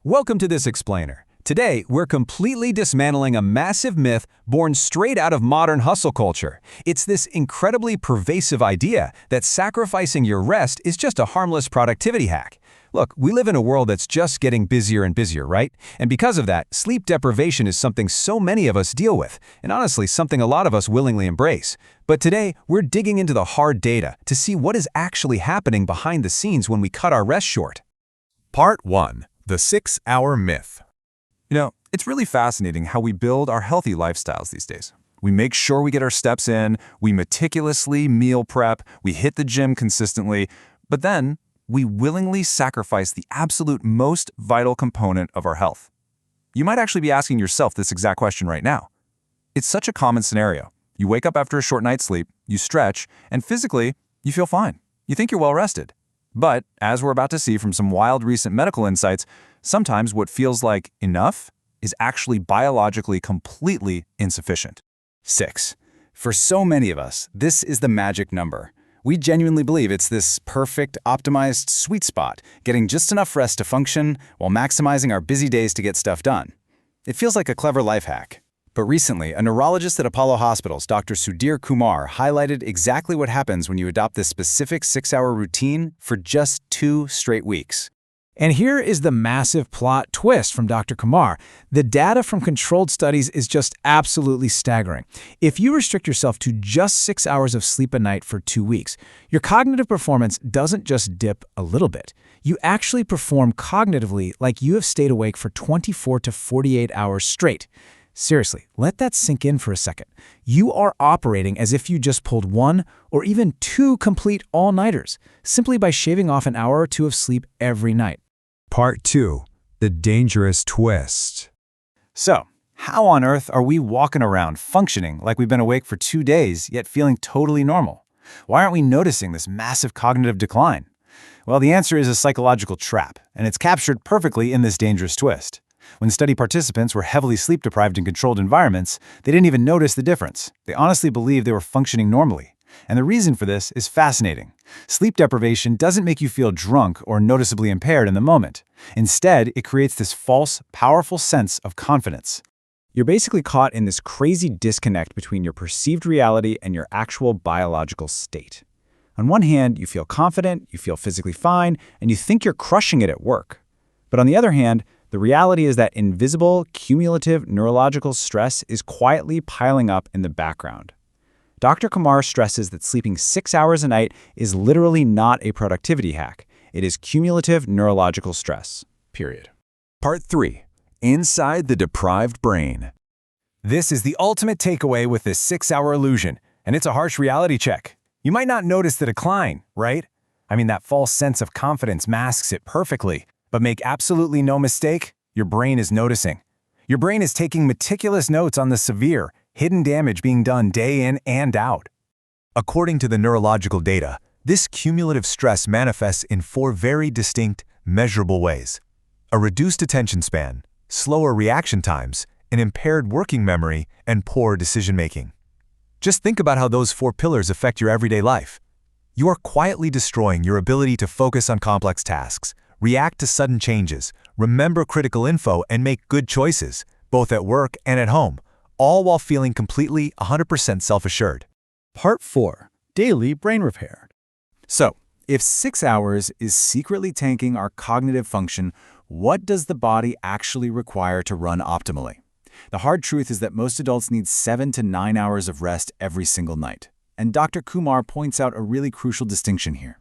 Welcome to this explainer. Today, we're completely dismantling a massive myth born straight out of modern hustle culture. It's this incredibly pervasive idea that sacrificing your rest is just a harmless productivity hack. Look, we live in a world that's just getting busier and busier, right? And because of that, sleep deprivation is something so many of us deal with, and honestly, something a lot of us willingly embrace. But today, we're digging into the hard data to see what is actually happening behind the scenes when we cut our rest short. Part 1. The 6-Hour Myth. It's really fascinating how we build our healthy lifestyles these days. We make sure we get our steps in, we meticulously meal prep, we hit the gym consistently, but then we willingly sacrifice the absolute most vital component of our health. You might actually be asking yourself this exact question right now. It's such a common scenario. You wake up after a short night's sleep, you stretch, and physically, you feel fine. You think you're well rested. But, as we're about to see from some wild recent medical insights, sometimes what feels like enough is actually biologically completely insufficient. 6. For so many of us, this is the magic number. We genuinely believe it's this perfect, optimized sweet spot, getting just enough rest to function while maximizing our busy days to get stuff done. It feels like a clever life hack. But recently, a neurologist at Apollo Hospitals, Dr. Sudhir Kumar, highlighted exactly what happens when you adopt this specific 6-hour routine for just 2 straight weeks. And here is the massive plot twist from Dr. Kumar. The data from controlled studies is just absolutely staggering. If you restrict yourself to just 6 hours of sleep a night for 2 weeks, your cognitive performance doesn't just dip a little bit. You actually perform cognitively like you have stayed awake for 24 to 48 hours straight. Seriously, let that sink in for a second. You are operating as if you just pulled 1 or even 2 complete all-nighters, simply by shaving off an hour or 2 of sleep every night. Part 2. The Dangerous Twist. So, how on earth are we walking around functioning like we've been awake for 2 days, yet feeling totally normal? Why aren't we noticing this massive cognitive decline? Well, the answer is a psychological trap, and it's captured perfectly in this dangerous twist. When study participants were heavily sleep-deprived in controlled environments, they didn't even notice the difference. They honestly believed they were functioning normally. And the reason for this is fascinating. Sleep deprivation doesn't make you feel drunk or noticeably impaired in the moment. Instead, it creates this false, powerful sense of confidence. You're basically caught in this crazy disconnect between your perceived reality and your actual biological state. On one hand, you feel confident, you feel physically fine, and you think you're crushing it at work. But on the other hand, the reality is that invisible, cumulative neurological stress is quietly piling up in the background. Dr. Kumar stresses that sleeping 6 hours a night is literally not a productivity hack. It is cumulative neurological stress, period. Part 3. Inside the Deprived Brain. This is the ultimate takeaway with this 6-hour illusion, and it's a harsh reality check. You might not notice the decline, right? That false sense of confidence masks it perfectly. But make absolutely no mistake, your brain is noticing. Your brain is taking meticulous notes on the severe, hidden damage being done day in and out. According to the neurological data, this cumulative stress manifests in 4 very distinct, measurable ways: a reduced attention span, slower reaction times, an impaired working memory, and poor decision-making. Just think about how those 4 pillars affect your everyday life. You are quietly destroying your ability to focus on complex tasks, react to sudden changes, remember critical info, and make good choices, both at work and at home, all while feeling completely 100% self-assured. Part 4. Daily brain repair. So, if 6 hours is secretly tanking our cognitive function, what does the body actually require to run optimally? The hard truth is that most adults need 7 to 9 hours of rest every single night. And Dr. Kumar points out a really crucial distinction here.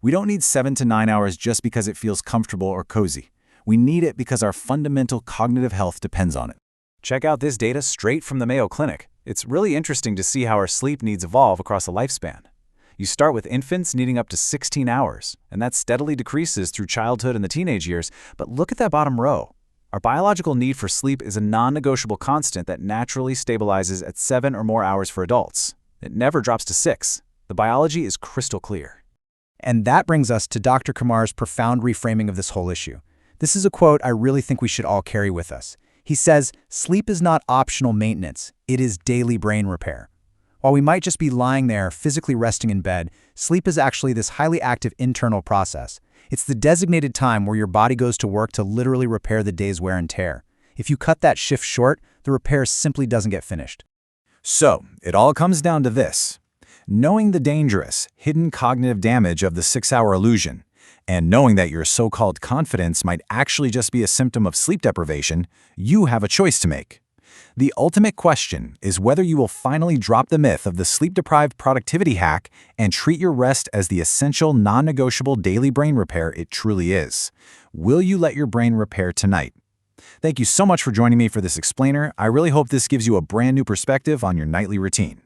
We don't need 7 to 9 hours just because it feels comfortable or cozy. We need it because our fundamental cognitive health depends on it. Check out this data straight from the Mayo Clinic. It's really interesting to see how our sleep needs evolve across a lifespan. You start with infants needing up to 16 hours, and that steadily decreases through childhood and the teenage years. But look at that bottom row. Our biological need for sleep is a non-negotiable constant that naturally stabilizes at 7 or more hours for adults. It never drops to 6. The biology is crystal clear. And that brings us to Dr. Kumar's profound reframing of this whole issue. This is a quote I really think we should all carry with us. He says, "Sleep is not optional maintenance. It is daily brain repair." While we might just be lying there, physically resting in bed, sleep is actually this highly active internal process. It's the designated time where your body goes to work to literally repair the day's wear and tear. If you cut that shift short, the repair simply doesn't get finished. So, it all comes down to this. Knowing the dangerous, hidden cognitive damage of the 6-hour illusion, and knowing that your so-called confidence might actually just be a symptom of sleep deprivation, you have a choice to make. The ultimate question is whether you will finally drop the myth of the sleep-deprived productivity hack and treat your rest as the essential, non-negotiable daily brain repair it truly is. Will you let your brain repair tonight? Thank you so much for joining me for this explainer. I really hope this gives you a brand new perspective on your nightly routine.